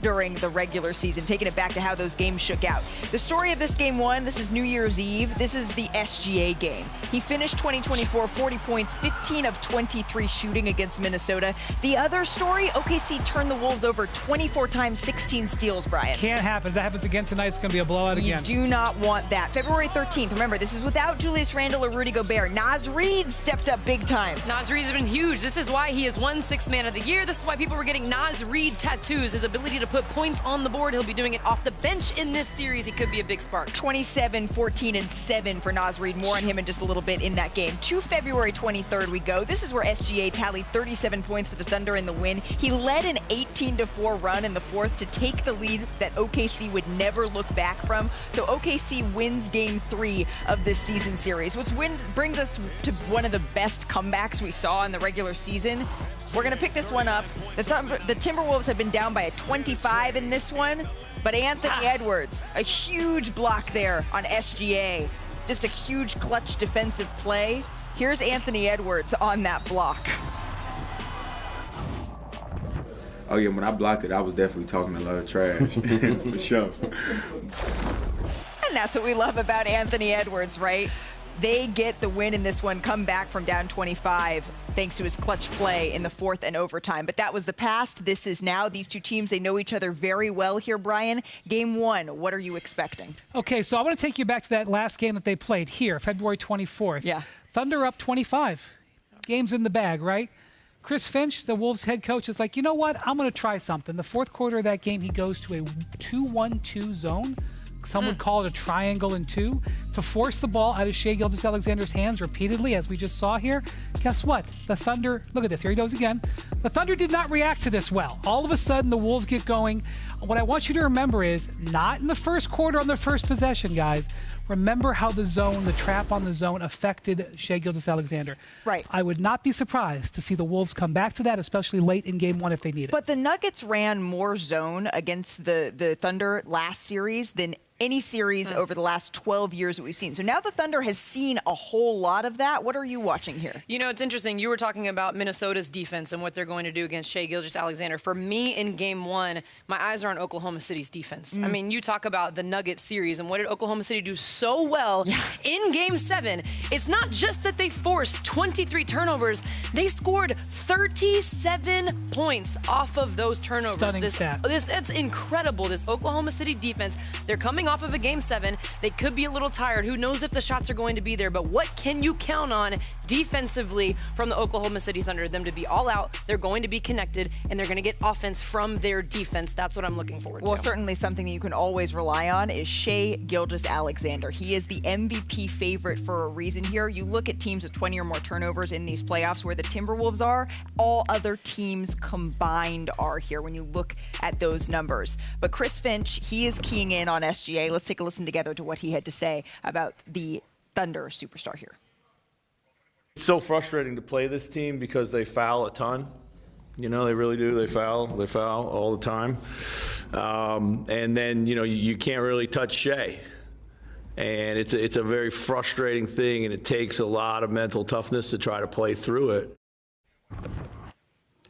during the regular season, taking it back to how those games shook out. The story of this game one, this is New Year's Eve. This is the SGA game. He finished 2024, 40 points, 15 of 23 shooting against Minnesota. The other story, OKC turned the Wolves over 24 times, 16 steals, Brian. Can't happen. If that happens again tonight, it's going to be a blowout again. You do not want that. February 13th, remember, this is without Julius Randle or Rudy Gobert. Naz Reid stepped up big time. Naz Reid's been huge. This is why he has won Sixth Man of the Year. This is why people were getting Naz Reid tattoos. His ability to put points on the board. He'll be doing it off the bench in this series. He could be a big spark. 27, 14, and 7 for Naz Reid. More on him in just a little bit in that game. To February 23rd we go. This is where SGA tallied 37 points for the Thunder in the win. He led an 18-4 run in the fourth to take the lead that OKC would never look back from. So OKC wins game 3 of this season series, which brings us to one of the best comebacks we saw in the regular season. We're going to pick this one up. The Timberwolves have been down by a 25 in this one, but Anthony Edwards, a huge block there on SGA. Just a huge clutch defensive play. Here's Anthony Edwards on that block. Oh yeah, when I blocked it, I was definitely talking a lot of trash, for sure. And that's what we love about Anthony Edwards, right? They get the win in this one, come back from down 25 thanks to his clutch play in the fourth and overtime. But that was the past. This is now. These two teams, they know each other very well here, Brian. Game one, what are you expecting? Okay, so I want to take you back to that last game that they played here, February 24th. Yeah. Thunder up 25. Game's in the bag, right? Chris Finch, the Wolves head coach, is like, you know what? I'm going to try something. The fourth quarter of that game, he goes to a 2-1-2 zone. Some would call it a triangle and 2, to force the ball out of Shai Gilgeous-Alexander's hands repeatedly, as we just saw here. Guess what? The Thunder, look at this, here he goes again. The Thunder did not react to this well. All of a sudden, the Wolves get going. What I want you to remember is, not in the first quarter on the first possession, guys. Remember how the zone, the trap on the zone, affected Shai Gilgeous-Alexander. Right. I would not be surprised to see the Wolves come back to that, especially late in game one if they need it. But the Nuggets ran more zone against the Thunder last series than any series over the last 12 years that we've seen. So now the Thunder has seen a whole lot of that. What are you watching here? You know, it's interesting. You were talking about Minnesota's defense and what they're going to do against Shai Gilgeous-Alexander. For me, in game one, my eyes are on Oklahoma City's defense. I mean, you talk about the Nuggets series, and what did Oklahoma City do so well in game 7? It's not just that they forced 23 turnovers. They scored 37 points off of those turnovers. Stunning stat. That's incredible. This Oklahoma City defense, they're coming off of a game 7. They could be a little tired. Who knows if the shots are going to be there, but what can you count on defensively from the Oklahoma City Thunder? Them to be all out, they're going to be connected, and they're going to get offense from their defense. That's what I'm looking forward to. Well, certainly something that you can always rely on is Shai Gilgeous-Alexander. He is the MVP favorite for a reason here. You look at teams with 20 or more turnovers in these playoffs where the Timberwolves are, all other teams combined are here when you look at those numbers. But Chris Finch, he is keying in on SGA. Let's take a listen together to what he had to say about the Thunder superstar here. It's so frustrating to play this team because they foul a ton. You know, they really do. They foul all the time. And then, you know, you can't really touch Shai. And it's a very frustrating thing, and it takes a lot of mental toughness to try to play through it.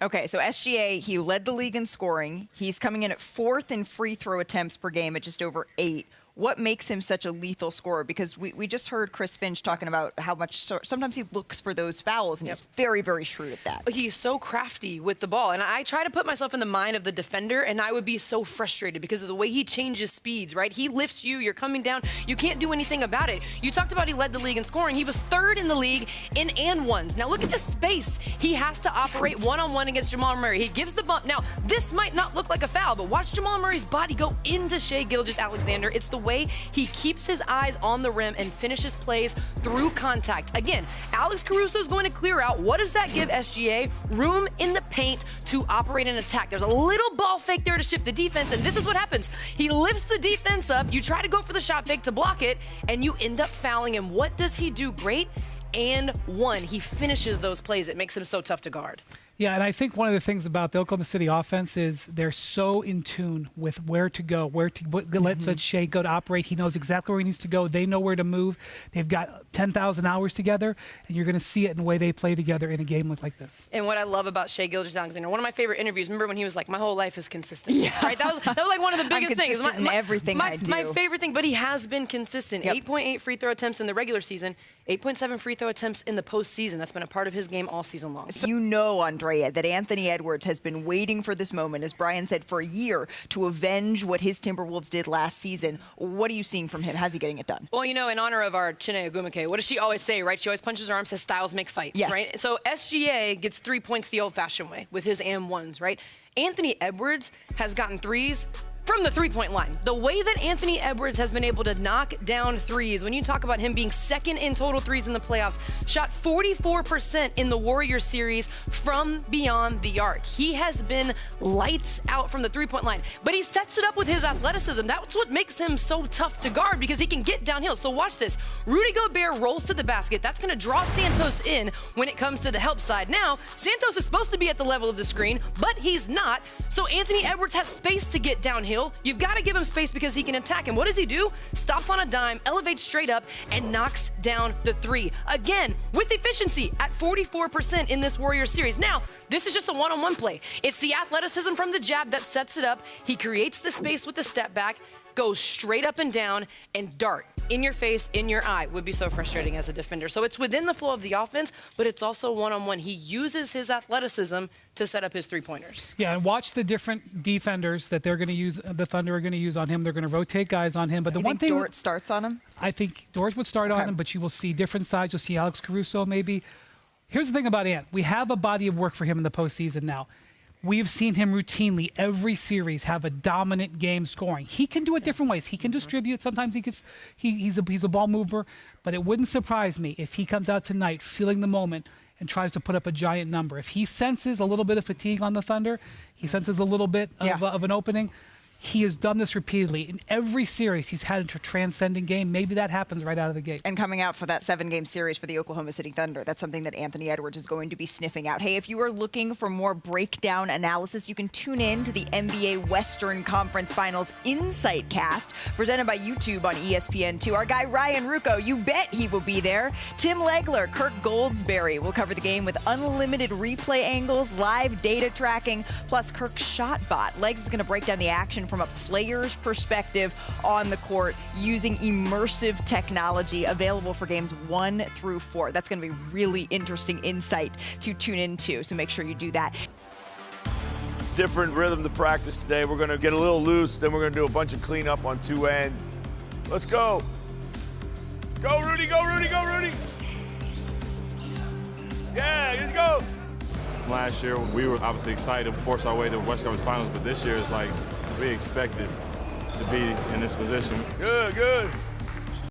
Okay, so SGA, he led the league in scoring. He's coming in at 4th in free throw attempts per game at just over 8. What makes him such a lethal scorer? Because we just heard Chris Finch talking about how much sometimes he looks for those fouls, and he's very, very shrewd at that. He's so crafty with the ball. And I try to put myself in the mind of the defender, and I would be so frustrated because of the way he changes speeds, right? He lifts you, you're coming down, you can't do anything about it. You talked about he led the league in scoring. He was 3rd in the league in and ones. Now look at the space. He has to operate one-on-one against Jamal Murray. He gives the bump. Now, this might not look like a foul, but watch Jamal Murray's body go into Shai Gilgeous-Alexander. It's the way he keeps his eyes on the rim and finishes plays through contact. Again, Alex Caruso is going to clear out. What does that give SGA? Room in the paint to operate an attack. There's a little ball fake there to shift the defense, and this is what happens. He lifts the defense up, you try to go for the shot fake to block it, and you end up fouling, and what does he do great? And one, he finishes those plays. It makes him so tough to guard. Yeah, and I think one of the things about the Oklahoma City offense is they're so in tune with where to go, let Shea go to operate. He knows exactly where he needs to go. They know where to move. They've got 10,000 hours together, and you're going to see it in the way they play together in a game like this. And what I love about Shea Gilgeous-Alexander, one of my favorite interviews, remember when he was like, my whole life is consistent. Yeah. Right? That was like one of the biggest things. Everything I do. My favorite thing, but he has been consistent. Yep. 8.8 free throw attempts in the regular season, 8.7 free throw attempts in the postseason. That's been a part of his game all season long. So you know, Andrea, that Anthony Edwards has been waiting for this moment, as Brian said, for a year to avenge what his Timberwolves did last season. What are you seeing from him? How's he getting it done? Well, you know, in honor of our Chiney Ogwumike, what does she always say, right? She always punches her arm, says styles make fights, yes. right? So SGA gets 3 points the old-fashioned way with his and-ones, right? Anthony Edwards has gotten threes from the three-point line. The way that Anthony Edwards has been able to knock down threes, when you talk about him being second in total threes in the playoffs, shot 44% in the Warriors series from beyond the arc. He has been lights out from the three-point line, but he sets it up with his athleticism. That's what makes him so tough to guard, because he can get downhill. So watch this. Rudy Gobert rolls to the basket. That's going to draw Santos in when it comes to the help side. Now, Santos is supposed to be at the level of the screen, but he's not. So Anthony Edwards has space to get downhill. You've got to give him space because he can attack him. What does he do? Stops on a dime, elevates straight up, and knocks down the three. Again, with efficiency at 44% in this Warriors series. Now, this is just a one-on-one play. It's the athleticism from the jab that sets it up. He creates the space with the step back, goes straight up and down, and dart in your face, in your eye. Would be so frustrating as a defender. So it's within the flow of the offense, but it's also one-on-one. He uses his athleticism to set up his three-pointers. Yeah, and watch the different defenders that they're going to use, the Thunder are going to use on him. They're going to rotate guys on him. But the one thing Dort starts on him? I think Dort would start on him, but you will see different sides. You'll see Alex Caruso maybe. Here's the thing about Ant. We have a body of work for him in the postseason now. We've seen him routinely every series have a dominant game scoring. He can do it different ways. He can distribute. Sometimes he's a ball mover, but it wouldn't surprise me if he comes out tonight feeling the moment and tries to put up a giant number. If he senses a little bit of fatigue on the Thunder, he senses a little bit of an opening. He has done this repeatedly. In every series, he's had a transcending game. Maybe that happens right out of the gate. And coming out for that 7-game series for the Oklahoma City Thunder, that's something that Anthony Edwards is going to be sniffing out. Hey, if you are looking for more breakdown analysis, you can tune in to the NBA Western Conference Finals Insight Cast, presented by YouTube on ESPN2. Our guy Ryan Rucco, you bet he will be there. Tim Legler, Kirk Goldsberry will cover the game with unlimited replay angles, live data tracking, plus Kirk's shot bot. Legs is going to break down the action from a player's perspective on the court using immersive technology available for games 1 through 4. That's going to be really interesting insight to tune into, so make sure you do that. Different rhythm to practice today. We're going to get a little loose, then we're going to do a bunch of cleanup on two ends. Let's go. Go, Rudy, go, Rudy, go, Rudy. Yeah, let's go. Last year, we were obviously excited to force our way to the West Conference Finals, but this year is like we expected to be in this position. Good, good.